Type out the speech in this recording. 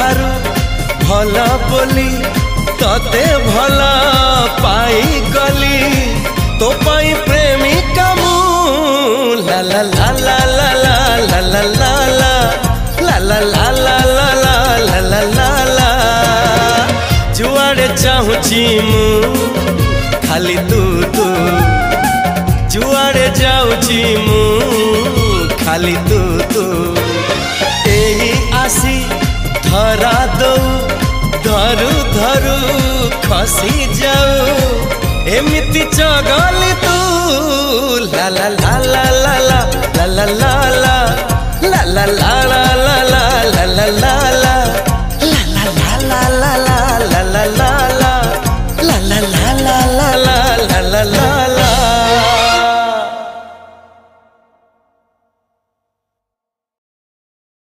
ठारू भला बोली तते भला पाई गली तो पाई प्रेमिका मु ला ला ला ला ला ला ला ला ला ला ला ला ला ला ला ला ला जुआड़े चाहूची मु खाली तू तू जुआड़े जाऊची मु खाली तू तू एही आसी धरा दो धरू धरू खसी जाऊ एमिति चगली तू ला ला ला ला ला ला ला ला ला ला ला ला